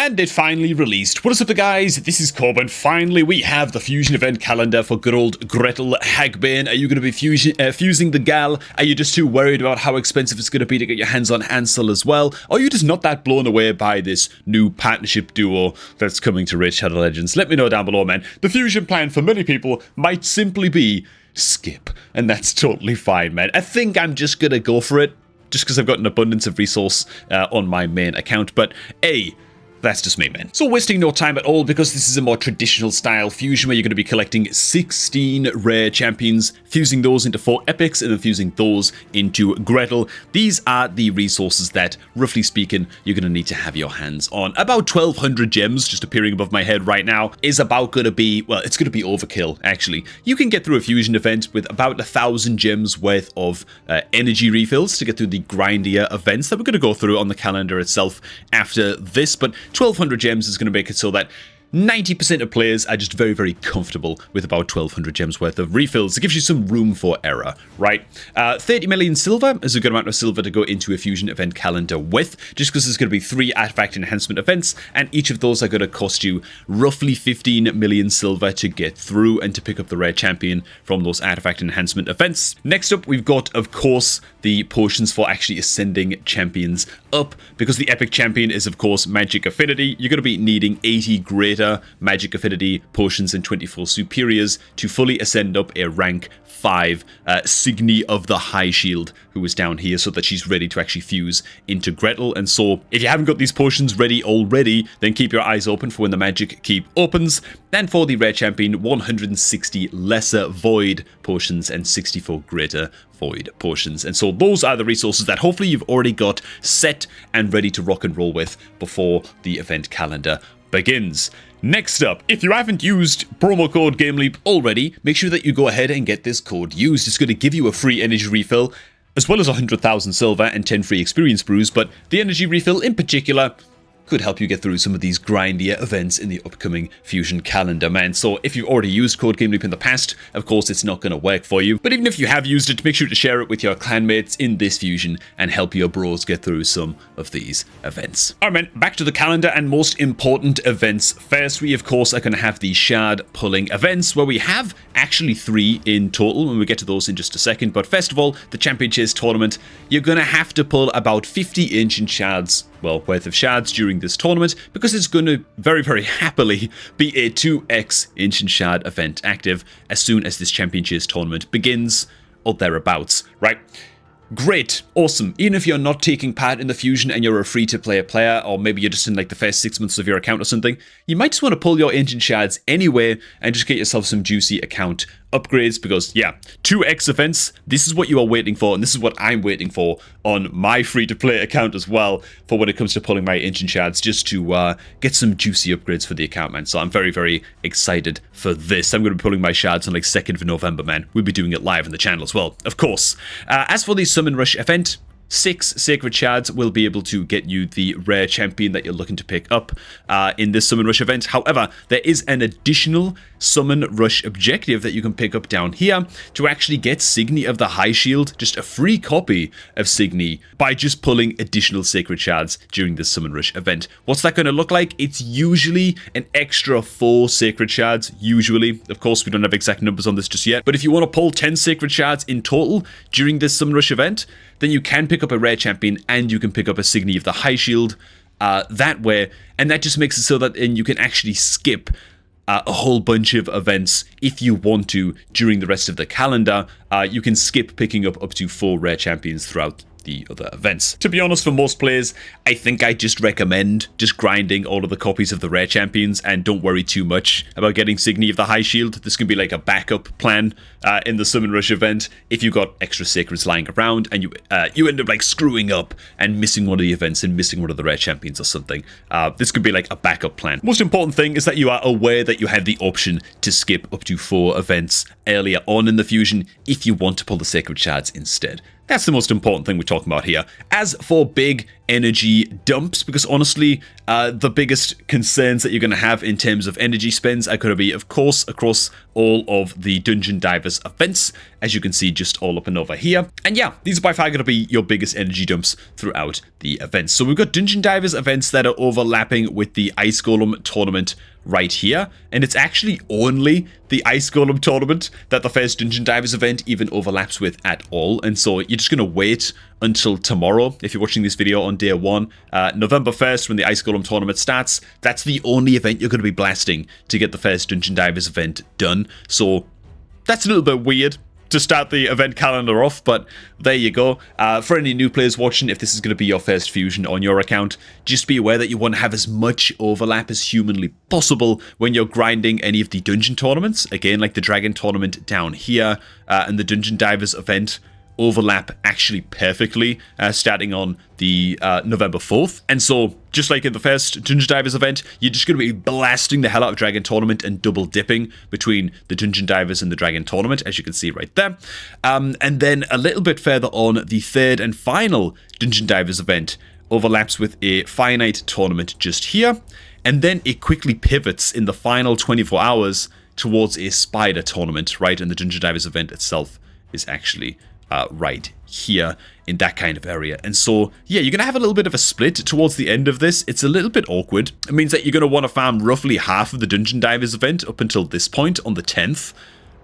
And it finally released. What is up, guys? This is Corbin. Finally, we have the fusion event calendar for good old Gretel Hagbane. Are you going to be fusing the gal? Are you just too worried about how expensive it's going to be to get your hands on Hansel as well? Or are you just not that blown away by this new partnership duo that's coming to Raid Shadow Legends? Let me know down below, man. The fusion plan for many people might simply be skip, and that's totally fine, man. I think I'm just going to go for it, just because I've got an abundance of resource on my main account, but that's just me, man. So wasting no time at all, because this is a more traditional style fusion where you're going to be collecting 16 rare champions, fusing those into 4 epics, and then fusing those into Gretel. These are the resources that, roughly speaking, you're going to need to have your hands on. About 1,200 gems, just appearing above my head right now, is about going to be, well, it's going to be overkill, actually. You can get through a fusion event with about 1,000 gems worth of energy refills to get through the grindier events that we're going to go through on the calendar itself after this, but 1,200 gems is going to make it so that 90% of players are just very, very comfortable with about 1,200 gems worth of refills. It gives you some room for error, right? 30 million silver is a good amount of silver to go into a fusion event calendar with, just because there's going to be 3 artifact enhancement events, and each of those are going to cost you roughly 15 million silver to get through and to pick up the rare champion from those artifact enhancement events. Next up, we've got, of course, the potions for actually ascending champions up, because the epic champion is, of course, magic affinity. You're going to be needing 80 greater magic affinity potions and 24 superiors to fully ascend up a rank 5 Signy of the High Shield, who is down here, so that she's ready to actually fuse into Gretel. And so if you haven't got these potions ready already, then keep your eyes open for when the magic keep opens. And for the rare champion, 160 lesser void potions and 64 greater void potions. And so those are the resources that hopefully you've already got set and ready to rock and roll with before the event calendar begins. Next up, if you haven't used promo code GameLeap already, make sure that you go ahead and get this code used. It's going to give you a free energy refill, as well as 100,000 silver and 10 free experience brews, but the energy refill in particular could help you get through some of these grindier events in the upcoming fusion calendar, man. So if you've already used code GameLeap in the past, of course it's not going to work for you. But even if you have used it, make sure to share it with your clanmates in this fusion and help your bros get through some of these events. Alright, man, back to the calendar and most important events. First, we of course are going to have the shard pulling events, where we have actually 3 in total, and we'll get to those in just a second. But first of all, the Champion Chase tournament, you're going to have to pull about 50 ancient shards, well, worth of shards during this tournament, because it's going to very, very happily be a 2x ancient shard event active as soon as this Champion Chase tournament begins, or thereabouts, right? Great, awesome. Even if you're not taking part in the fusion and you're a free-to-play player, or maybe you're just in like the first 6 months of your account or something, you might just want to pull your ancient shards anyway and just get yourself some juicy account upgrades, because yeah, 2x events, this is what you are waiting for, and this is what I'm waiting for on my free-to-play account as well, for when it comes to pulling my ancient shards, just to get some juicy upgrades for the account, man. So I'm very, very excited for this. I'm going to be pulling my shards on like 2nd of November, man. We'll be doing it live on the channel as well, of course. As for the Summon Rush event, 6 sacred shards will be able to get you the rare champion that you're looking to pick up in this Summon Rush event. However, there is an additional Summon Rush objective that you can pick up down here to actually get Signy of the High Shield, just a free copy of Signy, by just pulling additional sacred shards during this Summon Rush event. What's that going to look like? It's usually an extra 4 sacred shards, usually. Of course, we don't have exact numbers on this just yet, but if you want to pull 10 sacred shards in total during this Summon Rush event, then you can pick up a rare champion and you can pick up a Signy of the High Shield that way, and that just makes it so that you can actually skip a whole bunch of events if you want to during the rest of the calendar. You can skip picking up to 4 rare champions throughout the other events. To be honest, for most players, I think I just recommend just grinding all of the copies of the rare champions and don't worry too much about getting Signy of the High Shield. This can be like a backup plan in the Summon Rush event if you've got extra sacreds lying around and you end up like screwing up and missing one of the events and missing one of the rare champions or something. This could be like a backup plan. Most important thing is that you are aware that you have the option to skip up to 4 events earlier on in the fusion if you want to pull the sacred shards instead. That's the most important thing we're talking about here. As for big energy dumps, because honestly, the biggest concerns that you're going to have in terms of energy spends are going to be, of course, across all of the Dungeon Divers events, as you can see just all up and over here. And yeah, these are by far going to be your biggest energy dumps throughout the events. So we've got Dungeon Divers events that are overlapping with the Ice Golem tournament right here, and it's actually only the Ice Golem tournament that the first Dungeon Divers event even overlaps with at all. And so you're just going to wait until tomorrow, if you're watching this video on day 1, November 1st, when the Ice Golem tournament starts. That's the only event you're going to be blasting to get the first Dungeon Divers event done. So that's a little bit weird to start the event calendar off, but there you go. For any new players watching, if this is going to be your first fusion on your account, just be aware that you want to have as much overlap as humanly possible when you're grinding any of the dungeon tournaments. Again, like the Dragon tournament down here, and the Dungeon Divers event overlap actually perfectly, starting on the November 4th. And so, just like in the first Dungeon Divers event, you're just going to be blasting the hell out of Dragon Tournament and double dipping between the Dungeon Divers and the Dragon Tournament, as you can see right there. And then a little bit further on, the third and final Dungeon Divers event overlaps with a finite tournament just here, and then it quickly pivots in the final 24 hours towards a spider tournament, right? And the Dungeon Divers event itself is actually right here in that kind of area. And so, yeah, you're going to have a little bit of a split towards the end of this. It's a little bit awkward. It means that you're going to want to farm roughly half of the Dungeon Divers event up until this point on the 10th,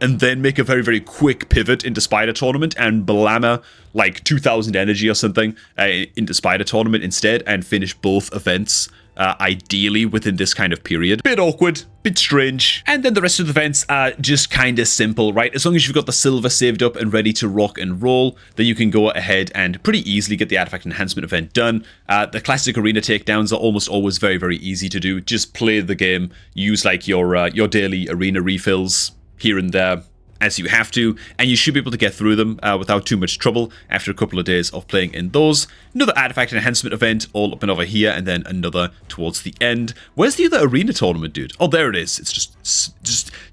and then make a very, very quick pivot into Spider Tournament and blammer like 2,000 energy or something into Spider Tournament instead, and finish both events ideally within this kind of period. Bit awkward, bit strange. And then the rest of the events are just kind of simple, right? As long as you've got the silver saved up and ready to rock and roll, then you can go ahead and pretty easily get the artifact enhancement event done. The classic arena takedowns are almost always very, very easy to do. Just play the game, use like your daily arena refills here and there as you have to, and you should be able to get through them without too much trouble after a couple of days of playing in those. Another artifact enhancement event all up and over here, and then another towards the end. Where's the other arena tournament, dude? Oh, there it is. It's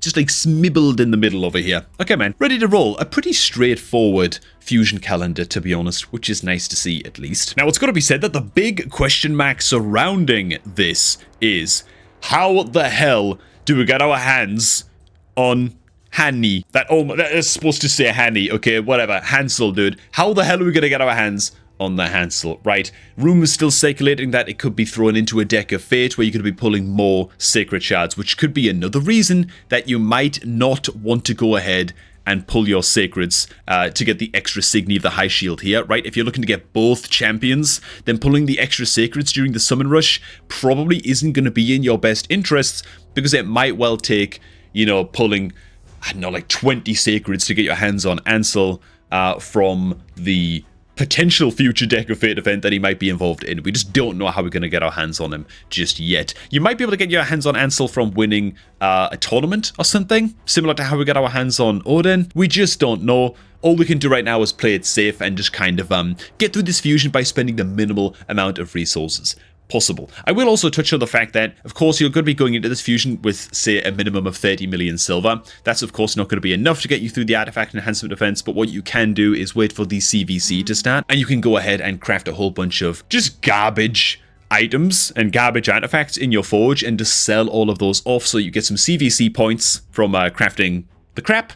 just like smibbled in the middle over here. Okay, man, ready to roll. A pretty straightforward fusion calendar, to be honest, which is nice to see at least. Now, it's got to be said that the big question mark surrounding this is, how the hell do we get our hands on Hanny? That is supposed to say Hanny. Okay, whatever. Hansel, dude. How the hell are we going to get our hands on the Hansel, right? Rumors still circulating that it could be thrown into a deck of fate where you could be pulling more sacred shards, which could be another reason that you might not want to go ahead and pull your sacreds to get the extra Signy of the High Shield here, right? If you're looking to get both champions, then pulling the extra sacreds during the summon rush probably isn't going to be in your best interests, because it might well take, you know, pulling, I don't know, like 20 sacreds to get your hands on Ansel from the potential future Deck of Fate event that he might be involved in. We just don't know how we're going to get our hands on him just yet. You might be able to get your hands on Ansel from winning a tournament or something, similar to how we got our hands on Odin. We just don't know. All we can do right now is play it safe and just kind of get through this fusion by spending the minimal amount of resources possible. I will also touch on the fact that, of course, you're going to be going into this fusion with, say, a minimum of 30 million silver. That's, of course, not going to be enough to get you through the artifact enhancement events, but what you can do is wait for the CVC to start, and you can go ahead and craft a whole bunch of just garbage items and garbage artifacts in your forge and just sell all of those off so you get some CVC points from crafting the crap,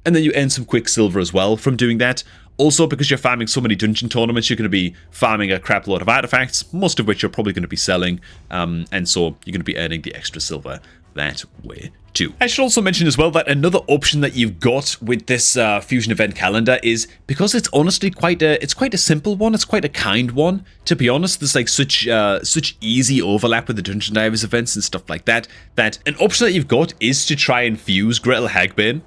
and then you earn some quick silver as well from doing that. Also, because you're farming so many dungeon tournaments, you're going to be farming a crap load of artifacts, most of which you're probably going to be selling, and so you're going to be earning the extra silver that way too. I should also mention as well that another option that you've got with this fusion event calendar is, because it's honestly quite a simple one, it's quite a kind one, to be honest. There's like such easy overlap with the Dungeon Divers events and stuff like that, that an option that you've got is to try and fuse Gretel Hagbane.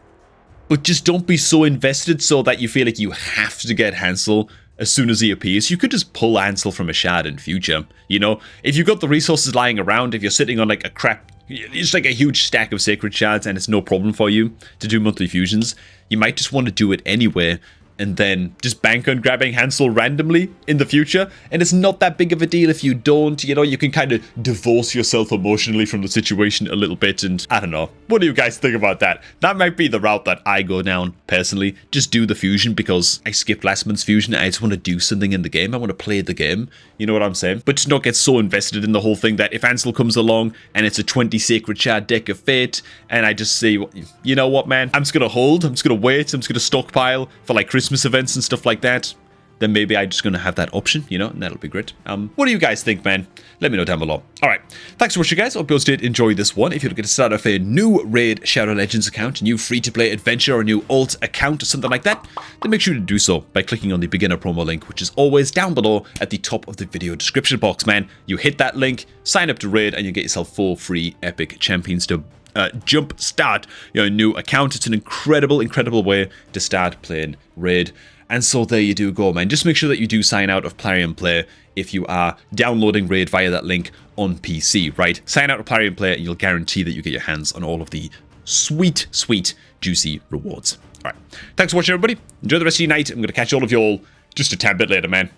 But just don't be so invested so that you feel like you have to get Hansel as soon as he appears. You could just pull Hansel from a shard in future, you know? If you've got the resources lying around, if you're sitting on like a crap, it's like a huge stack of sacred shards and it's no problem for you to do monthly fusions, you might just want to do it anyway, and then just bank on grabbing Hansel randomly in the future. And it's not that big of a deal if you don't, you know, you can kind of divorce yourself emotionally from the situation a little bit. And I don't know. What do you guys think about that? That might be the route that I go down personally. Just do the fusion because I skipped last month's fusion. I just want to do something in the game. I want to play the game. You know what I'm saying? But just not get so invested in the whole thing that if Hansel comes along and it's a 20 Sacred Shard deck of Fate, and I just say, you know what, man? I'm just going to hold. I'm just going to wait. I'm just going to stockpile for like Christmas events and stuff like that. Then maybe I'm just going to have that option, you know, and that'll be great. What do you guys think, man? Let me know down below. All right. Thanks for watching, guys. Hope you guys did enjoy this one. If you're looking to start off a new Raid Shadow Legends account, a new free-to-play adventure, or a new alt account, or something like that, then make sure to do so by clicking on the beginner promo link, which is always down below at the top of the video description box, man. You hit that link, sign up to Raid, and you get yourself 4 free epic champions to jump start your new account. It's an incredible way to start playing Raid. And so there you do go, man. Just make sure that you do sign out of Plarium Play if you are downloading Raid via that link on PC, right? Sign out of Plarium Play and you'll guarantee that you get your hands on all of the sweet, juicy rewards. All right. Thanks for watching, everybody. Enjoy the rest of your night. I'm going to catch all of you all just a tad bit later, man.